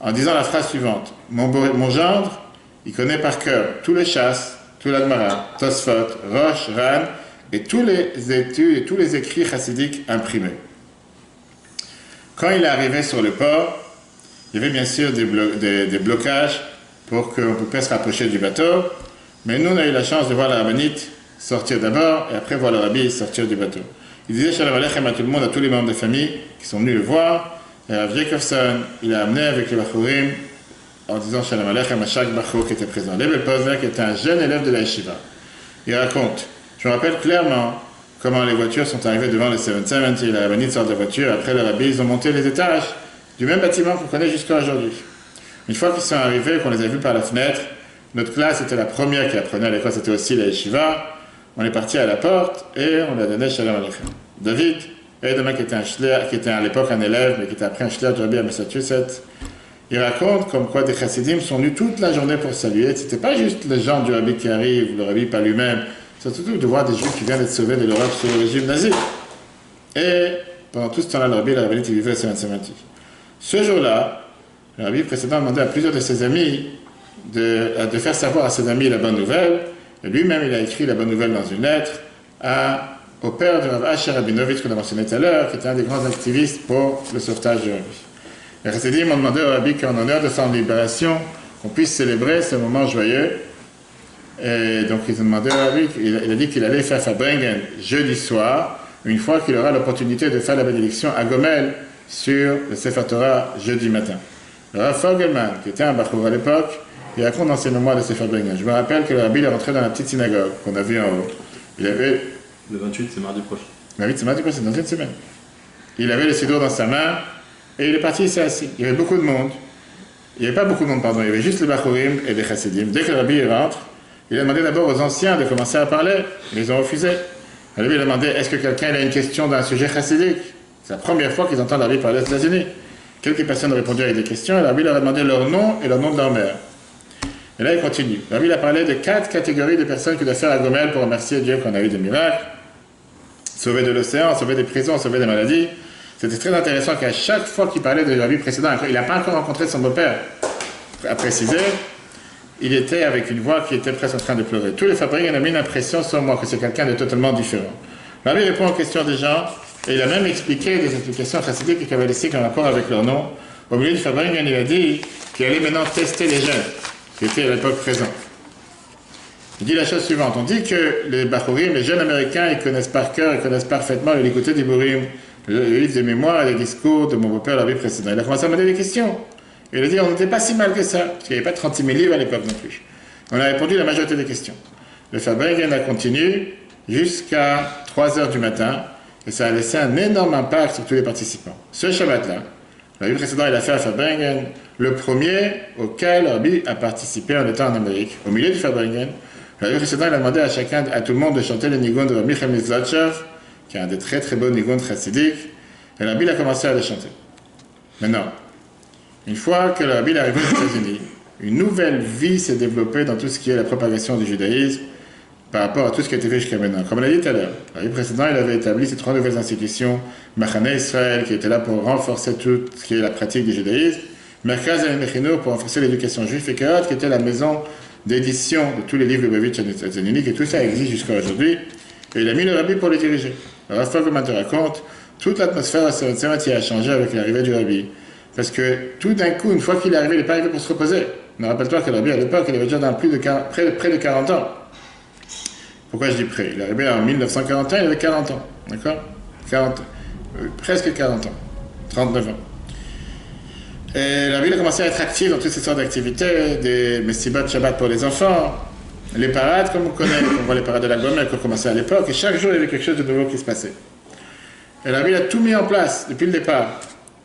En disant la phrase suivante, mon gendre, il connaît par cœur tous les chasses, tout l'Agmara, Tosfot, Rosh, Ran, et tous les études et tous les écrits chassidiques imprimés. Quand il est arrivé sur le port, il y avait bien sûr des blocages pour qu'on puisse se rapprocher du bateau, mais nous, on a eu la chance de voir la rabbinite sortir d'abord et après voir le rabbi sortir du bateau. Il disait Shalom Aleichem à tout le monde, à tous les membres de famille qui sont venus le voir, et Rav Jacobson, il a amené avec les Bachurim en disant Shalom Aleichem à chaque Bachur qui était présent. Lebel Posner, qui était un jeune élève de la yeshiva. Il raconte, je me rappelle clairement comment les voitures sont arrivées devant le 770, la rabbinite sort de la voiture, après le rabbi, ils ont monté les étages du même bâtiment qu'on connaît jusqu'à aujourd'hui. Une fois qu'ils sont arrivés, qu'on les a vus par la fenêtre, notre classe était la première qui apprenait à l'école, c'était aussi la yeshiva. On est parti à la porte et on a donné Shalom Aleichem. David, Edelman qui était à l'époque un élève, mais qui était après un shliach du rabbi à Massachusetts, il raconte comme quoi des chassidim sont venus toute la journée pour saluer. C'était pas juste les gens du rabbi qui arrivent, le rabbi pas lui-même, c'est surtout de voir des juifs qui viennent d'être sauvés de l'Europe sous le régime nazi. Et pendant tout ce temps-là, le rabbi, la rabbinite, il vivait à 770. Ce jour-là, le rabbi précédent a demandé à plusieurs de ses amis de faire savoir à ses amis la bonne nouvelle. Et lui-même, il a écrit la bonne nouvelle dans une lettre au père de Rav Asher Rabinovitch, qu'on a mentionné tout à l'heure, qui était un des grands activistes pour le sauvetage du rabbi. Les chassidim ont demandé au rabbi qu'en honneur de son libération, qu'on puisse célébrer ce moment joyeux. Et donc, ils ont demandé au rabbi, il a dit qu'il allait faire Fabringen jeudi soir, une fois qu'il aura l'opportunité de faire la bénédiction à Gomel sur le Sefer Torah jeudi matin. Le Rav Fogelman, qui était un Bachour à l'époque, il raconte dans ses mémoires de Sefer Bringen. Je me rappelle que le rabbi est rentré dans la petite synagogue qu'on a vue en haut. Il avait... Le 28, c'est mardi prochain. Le 28, c'est mardi prochain, c'est dans une semaine. Il avait le siddur dans sa main et il est parti, il s'est assis. Il y avait beaucoup de monde. Il n'y avait pas beaucoup de monde, pardon. Il y avait juste les Bachurim et les Chassidim. Dès que le rabbi rentre, il a demandé d'abord aux anciens de commencer à parler. Ils ont refusé. Le rabbi a demandé est-ce que quelqu'un a une question d'un sujet chassidique. C'est la première fois qu'ils entendent le rabbi parler aux États-Unis. Quelques personnes ont répondu avec des questions et le rabbi leur a demandé leur nom et leur nom de leur mère. Et là, il continue. Le rabbi a parlé de 4 catégories de personnes qu'il doit faire à Gomel pour remercier Dieu qu'on a eu des miracles. Sauver de l'océan, sauver des prisons, sauver des maladies. C'était très intéressant qu'à chaque fois qu'il parlait de la vie précédente, il n'a pas encore rencontré son beau-père, a précisé, il était avec une voix qui était presque en train de pleurer. Tous les fabriques ont mis l'impression sur moi que c'est quelqu'un de totalement différent. Le rabbi répond aux questions des gens et il a même expliqué des explications chassidiques qui avaient laissé en rapport avec leur nom. Au milieu du fabrique, il a dit qu'il allait maintenant tester les jeunes qui étaient à l'époque présents. Il dit la chose suivante, on dit que les Bachurim, les jeunes américains, ils connaissent par cœur, ils connaissent parfaitement le Likutei Diburim, le livre de mémoire et les discours de mon beau-père la vie précédente. Il a commencé à me demander des questions. Il a dit, on n'était pas si mal que ça, parce qu'il n'y avait pas 36 000 livres à l'époque non plus. On a répondu à la majorité des questions. Le Fabringen a continué jusqu'à 3 heures du matin, et ça a laissé un énorme impact sur tous les participants. Ce Shabbat-là, la vie précédente, il a fait à Fabringen, le premier auquel Rabbi a participé en étant en Amérique. Au milieu du Fabringen, la vie précédente, il a demandé à tout le monde de chanter le nigun de Rabbi Michael Mizlotchev, qui est un des très très beaux nigun chassidiques, et Rabbi a commencé à le chanter. Maintenant, une fois que le Rabbi est arrivé aux États-Unis, une nouvelle vie s'est développée dans tout ce qui est la propagation du judaïsme par rapport à tout ce qui a été fait jusqu'à maintenant. Comme on l'a dit tout à l'heure, le Rabbi précédent, il avait établi ces 3 nouvelles institutions, Machane Israël, qui était là pour renforcer tout ce qui est la pratique du judaïsme, Merkaz al-Mechinour pour renforcer l'éducation juive, et Keot, qui était la maison d'édition de tous les livres de Lubavitch aux États-Unis, et tout ça existe jusqu'à aujourd'hui. Et il a mis le Rabbi pour les diriger. Le Rav Fogelman te raconte, toute l'atmosphère à Seven a changé avec l'arrivée du Rabbi. Parce que tout d'un coup, une fois qu'il est arrivé, il n'est pas arrivé pour se reposer. Mais rappelle-toi que le Rabbi, à l'époque, il avait déjà dans près de 40 ans. Pourquoi je dis près? Il est arrivé en 1941, il avait 40 ans. D'accord? Presque 40 ans. 39 ans. Et le Rabbi a commencé à être actif dans toutes ces sortes d'activités, des messibot Shabbat pour les enfants, les parades, comme on connaît, on voit les parades de la Gomel qui ont commencé à l'époque, et chaque jour, il y avait quelque chose de nouveau qui se passait. Et le Rabbi a tout mis en place depuis le départ.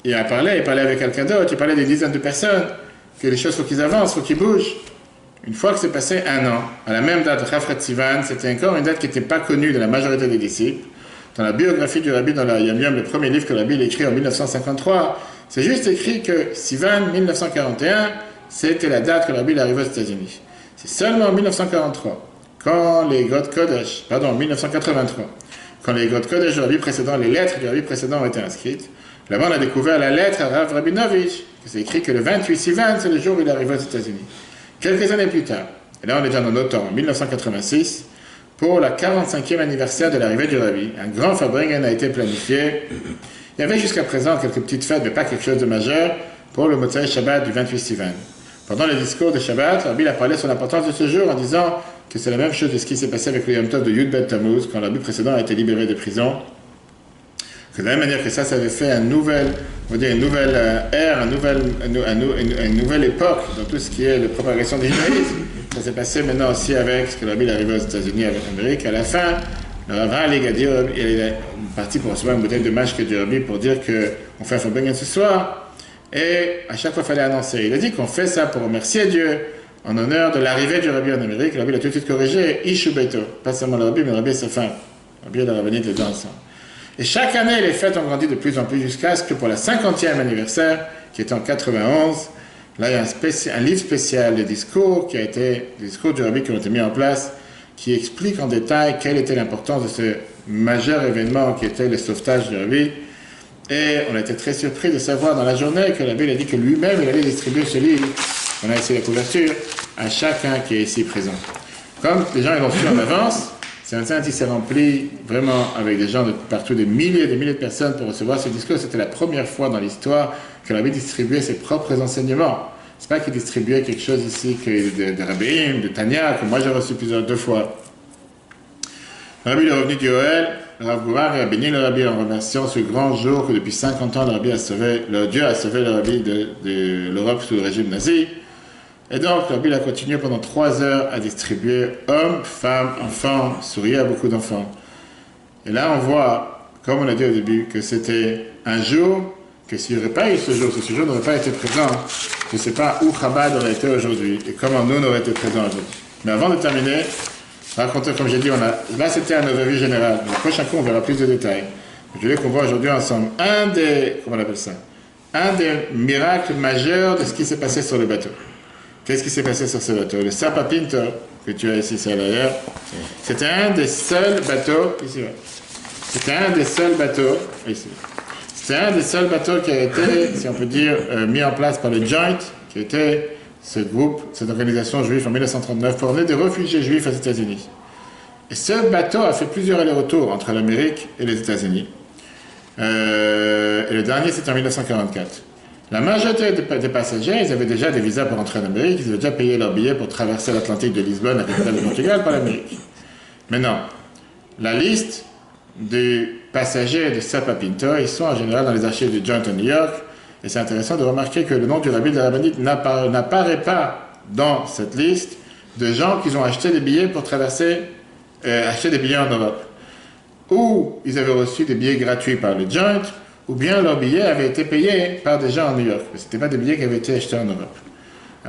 Il parlait avec quelqu'un d'autre, il parlait des dizaines de personnes, que les choses, il faut qu'ils avancent, il faut qu'ils bougent. Une fois que c'est passé 1 an, à la même date, Chafret Sivan, c'était encore une date qui n'était pas connue de la majorité des disciples. dans la biographie du Rabbi, dans la Yom Yom, le premier livre que le Rabbi a écrit en 1953, c'est juste écrit que Sivan 1941, c'était la date que le Rabbi est arrivé aux États-Unis. C'est seulement en 1943, quand les God Kodesh, pardon, 1983, quand les God Kodesh du Rabbi précédent, les lettres du Rabbi précédent ont été inscrites, là-bas on a découvert la lettre à Rav Rabinovich, que c'est écrit que le 28 Sivan, c'est le jour où il est arrivé aux États-Unis. Quelques années plus tard, et là on est déjà dans notre temps, en 1986, pour la 45e anniversaire de l'arrivée du Rabbi, un grand Farbrengen a été planifié. Il y avait jusqu'à présent quelques petites fêtes, mais pas quelque chose de majeur, pour le Motzei Shabbat du 28 Sivan. Pendant les discours de Shabbat, le Rabbi a parlé sur l'importance de ce jour en disant que c'est la même chose de ce qui s'est passé avec le Yom Tov de Yud Bet Tammuz, quand le Rabbi précédent a été libéré de prison. Que de la même manière que ça avait fait une nouvelle ère, une nouvelle époque dans tout ce qui est la propagation du judaïsme. Ça s'est passé maintenant aussi avec ce que le Rabbi est arrivé aux États-Unis, avec l'Amérique. À la fin, le Rav Ali Gadi, il est parti pour recevoir une bouteille de mashke du Rabbi pour dire qu'on fait un Farbrengen ce soir. Et à chaque fois, il fallait annoncer. Il a dit qu'on fait ça pour remercier Dieu en honneur de l'arrivée du Rabbi en Amérique. Le Rabbi l'a tout de suite corrigé. Ishu Beito. Pas seulement le Rabbi, mais le Rabbi et sa femme. Le Rabbi et la rabbinite, les deux ensemble. Et chaque année, les fêtes ont grandi de plus en plus jusqu'à ce que pour la 50e anniversaire, qui était en 91, là, il y a un livre spécial de discours qui a été, des discours du Rabbi qui ont été mis en place, qui explique en détail quelle était l'importance de ce majeur événement qui était le sauvetage du Rabbi. Et on a été très surpris de savoir dans la journée que le Rabbi a dit que lui-même, il allait distribuer ce livre, on a essayé la couverture, à chacun qui est ici présent. Comme les gens l'ont su en avance, c'est un centre qui s'est rempli vraiment avec des gens de partout, des milliers et des milliers de personnes pour recevoir ce discours. C'était la première fois dans l'histoire que le Rabbi distribuait ses propres enseignements. C'est pas qu'il distribuait quelque chose ici que de Rabbeim, de Tanya, que moi j'ai reçu deux fois. Le Rabbi est revenu du Ohel, le Rav Gouvar a béni le Rabbi en remerciant ce grand jour que depuis 50 ans Dieu a sauvé le Rabbi de l'Europe sous le régime nazi. Et donc, le Rabbi a continué pendant 3 heures à distribuer hommes, femmes, enfants, sourire à beaucoup d'enfants. Et là, on voit, comme on a dit au début, que c'était un jour, que s'il n'y aurait pas eu ce jour, si ce jour n'aurait pas été présent, je ne sais pas où Chabad aurait été aujourd'hui et comment nous on aurait été présents aujourd'hui. Mais avant de terminer, raconter, comme j'ai dit, là c'était un overview général. Le prochain coup, on verra plus de détails. Je voulais qu'on voit aujourd'hui ensemble un des miracles majeurs de ce qui s'est passé sur le bateau. Qu'est-ce qui s'est passé sur ce bateau? Le Sapa Pinto, que tu as ici, c'est à l'arrière, c'était un des seuls bateaux, ici, ouais. C'était un des seuls bateaux, ici. C'était un des seuls bateaux qui a été, si on peut dire, mis en place par le Joint, qui était ce groupe, cette organisation juive en 1939, pour venir des réfugiés juifs aux États-Unis. Et ce bateau a fait plusieurs allers-retours entre l'Amérique et les États-Unis. Et le dernier, c'était en 1944. La majorité des passagers, ils avaient déjà des visas pour entrer en Amérique, ils avaient déjà payé leur billet pour traverser l'Atlantique de Lisbonne, la capitale du Portugal, par l'Amérique. Maintenant, la liste des passagers de Sapa Pinto, ils sont en général dans les archives du Joint à New York, et c'est intéressant de remarquer que le nom du Rabbi de la rabbinite n'apparaît pas dans cette liste de gens qui ont acheté des billets pour acheter des billets en Europe. Ou ils avaient reçu des billets gratuits par le Joint, ou bien leurs billets avaient été payés par des gens en New York. Ce n'étaient pas des billets qui avaient été achetés en Europe.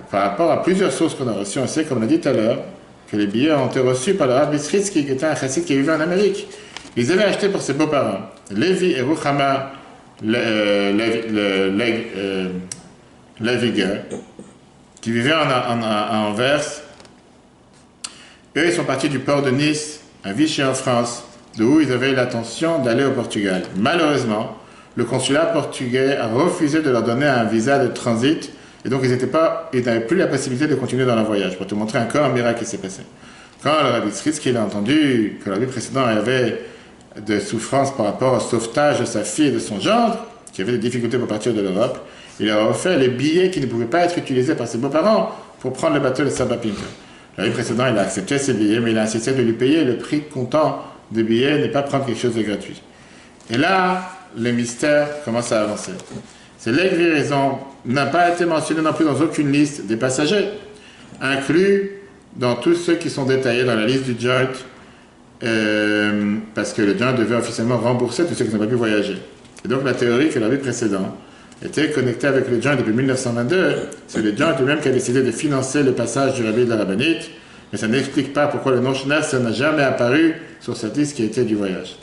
Par rapport à plusieurs sources qu'on a reçues, on sait, comme on l'a dit tout à l'heure, que les billets ont été reçus par le Rabbi Sritsky, qui était un chassid qui vivait en Amérique. Ils avaient acheté pour ses beaux-parents, Levi et Ruchama Leviger, qui vivaient à Anvers. Eux, ils sont partis du port de Nice, à Vichy en France, d'où ils avaient l'intention d'aller au Portugal. Malheureusement, le consulat portugais a refusé de leur donner un visa de transit, et donc ils n'avaient plus la possibilité de continuer dans leur voyage. Pour te montrer encore un miracle qui s'est passé. Quand le Rabbi Sritsky a entendu que le Rabbi précédent avait de souffrance par rapport au sauvetage de sa fille et de son gendre, qui avait des difficultés pour partir de l'Europe, il leur a offert les billets qui ne pouvaient pas être utilisés par ses beaux-parents pour prendre le bateau de Sapa Pinto. Le Rabbi précédent, il a accepté ces billets, mais il a insisté de lui payer le prix comptant des billets et ne pas prendre quelque chose de gratuit. Et là, le mystère commence à avancer. C'est l'exviraison n'a pas été mentionné non plus dans aucune liste des passagers, inclus dans tous ceux qui sont détaillés dans la liste du Joint, parce que le Joint devait officiellement rembourser tous ceux qui n'ont pas pu voyager. Et donc la théorie que l'année précédente était connectée avec le Joint depuis 1922, c'est le Joint lui-même qui a décidé de financer le passage du Rabbi de la rabbinite, mais ça n'explique pas pourquoi le nom Schneerson n'a jamais apparu sur cette liste qui était du voyage.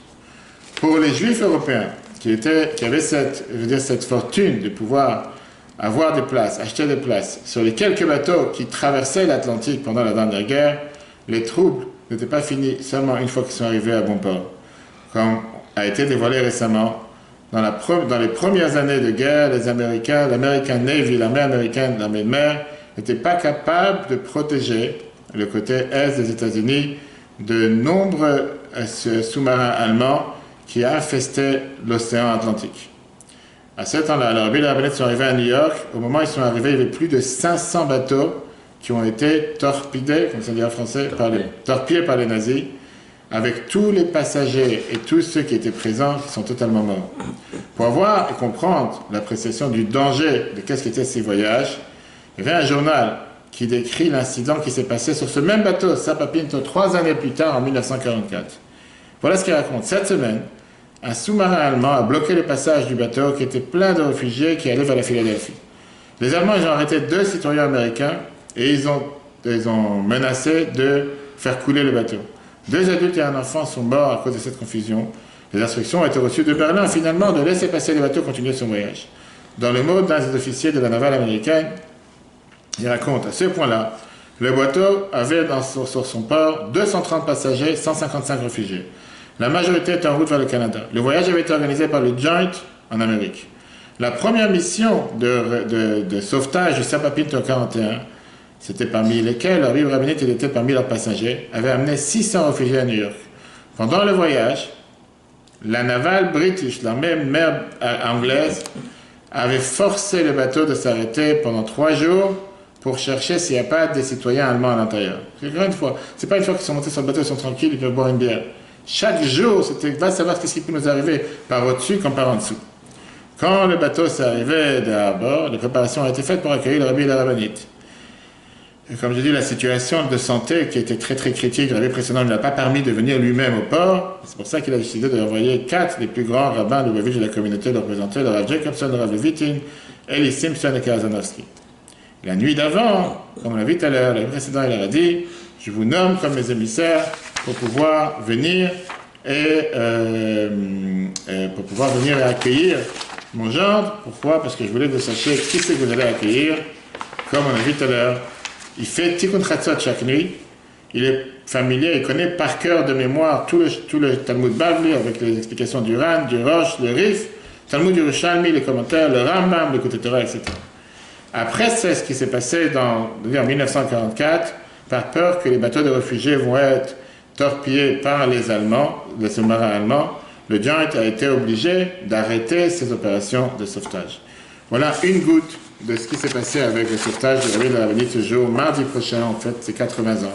Pour les Juifs européens qui avaient cette fortune de pouvoir avoir des places, acheter des places, sur les quelques bateaux qui traversaient l'Atlantique pendant la dernière guerre, les troubles n'étaient pas finis seulement une fois qu'ils sont arrivés à bon port. Comme a été dévoilé récemment, dans les premières années de guerre, les Américains, l'American Navy, l'armée américaine, l'armée de mer, n'étaient pas capables de protéger le côté est des États-Unis de nombreux sous-marins allemands qui infestaient l'océan Atlantique. À ce temps-là, alors Bill et la Bennett sont arrivés à New York. Au moment où ils sont arrivés, il y avait plus de 500 bateaux qui ont été torpillés, comme ça dit en français, torpillés par les nazis, avec tous les passagers et tous ceux qui étaient présents qui sont totalement morts. Pour avoir et comprendre l'appréciation du danger de qu'est-ce qu'étaient ces voyages, il y avait un journal qui décrit l'incident qui s'est passé sur ce même bateau, Sapa Pinto, 3 années plus tard, en 1944. Voilà ce qu'il raconte. Cette semaine, un sous-marin allemand a bloqué le passage du bateau qui était plein de réfugiés qui allaient vers la Philadelphie. Les Allemands ils ont arrêté 2 citoyens américains et ils ont menacé de faire couler le bateau. 2 adultes et un enfant sont morts à cause de cette confusion. Les instructions ont été reçues de Berlin finalement de laisser passer le bateau continuer son voyage. Dans le mot d'un des officiers de la navale américaine, il raconte à ce point-là, le bateau avait sur son port 230 passagers, 155 réfugiés. La majorité était en route vers le Canada. Le voyage avait été organisé par le Joint en Amérique. La première mission de sauvetage du Sapa Pinto 41, c'était parmi lesquels leur livre rabbinique, il était parmi leurs passagers, avait amené 600 réfugiés à New York. Pendant le voyage, la navale british, l'armée de mer anglaise, avait forcé le bateau de s'arrêter pendant 3 jours pour chercher s'il n'y a pas des citoyens allemands à l'intérieur. Encore une fois, c'est pas une fois qu'ils sont montés sur le bateau, ils sont tranquilles, ils peuvent boire une bière. Chaque jour, c'était va savoir ce qui peut nous arriver par au-dessus comme par en dessous. Quand le bateau s'est arrivé à bord, les préparations ont été faites pour accueillir le rabbi et la rabbinite. Et comme je dis, la situation de santé qui était très très critique, le rabbi précédent ne l'a pas permis de venir lui-même au port. C'est pour ça qu'il a décidé d'envoyer 4 des plus grands rabbins de Lubavitch de la communauté de représenter, le Rav Jacobson, le Rav Levitin, Eli Simpson et Kazanowski. La nuit d'avant, comme on l'a vu tout à l'heure, le précédent il leur a dit, je vous nomme comme mes émissaires pour pouvoir venir et accueillir mon gendre. Pourquoi? Parce que je voulais que vous sachiez qui c'est que vous allez accueillir. Comme on a vu tout à l'heure, il fait Tikkun Chatzot chaque nuit. Il est familier, il connaît par cœur de mémoire tout le Talmud Bavli avec les explications du Ran, du Rosh, le Rif, Talmud Yerushalmi, les commentaires, le Rambam, le Côté Torah, etc. Après, c'est ce qui s'est passé en 1944, par peur que les bateaux de réfugiés vont être torpillés par les Allemands, les sous-marins allemands, le Joint a été obligé d'arrêter ses opérations de sauvetage. Voilà une goutte de ce qui s'est passé avec le sauvetage de la ville de la Rabbinite ce jour. Mardi prochain, en fait, c'est 80 ans.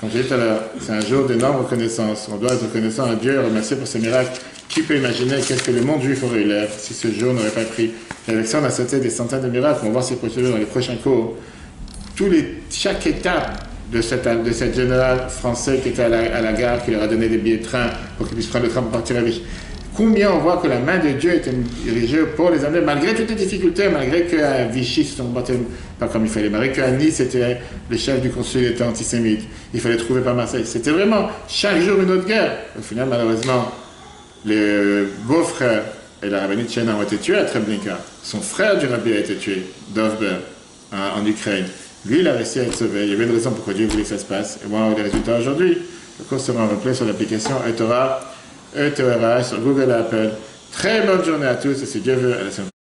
Comme j'ai dit tout à l'heure, c'est un jour d'énorme reconnaissance. On doit être reconnaissant à Dieu et remercier pour ces miracles. Qui peut imaginer qu'est-ce que le monde juif aurait eu l'air si ce jour n'aurait pas pris? Et avec ça, on a sauté des centaines de miracles. On va voir ces procédures dans les prochains cours. Chaque étape de cette générale français qui était à la gare, qui leur a donné des billets de train pour qu'ils puissent prendre le train pour partir à Vichy. Combien on voit que la main de Dieu était dirigée pour les amener, malgré toutes les difficultés, malgré qu'à Vichy, ils se sont battus pas comme il fallait, malgré qu'à Nice, le chef du consul était antisémite, il fallait trouver par Marseille. C'était vraiment chaque jour une autre guerre. Au final, malheureusement, les beaux-frères et la rabbinite Chena ont été tués à Treblinka. Son frère du rabbi a été tué, Dovber, en Ukraine. Lui, il a réussi à être sauvé. Il y avait une raison pourquoi Dieu voulait que ça se passe. Et voilà les résultats aujourd'hui. Le cours sera en replay sur l'application eTorah, eTorah sur Google et Apple. Très bonne journée à tous et si Dieu veut, à la semaine prochaine.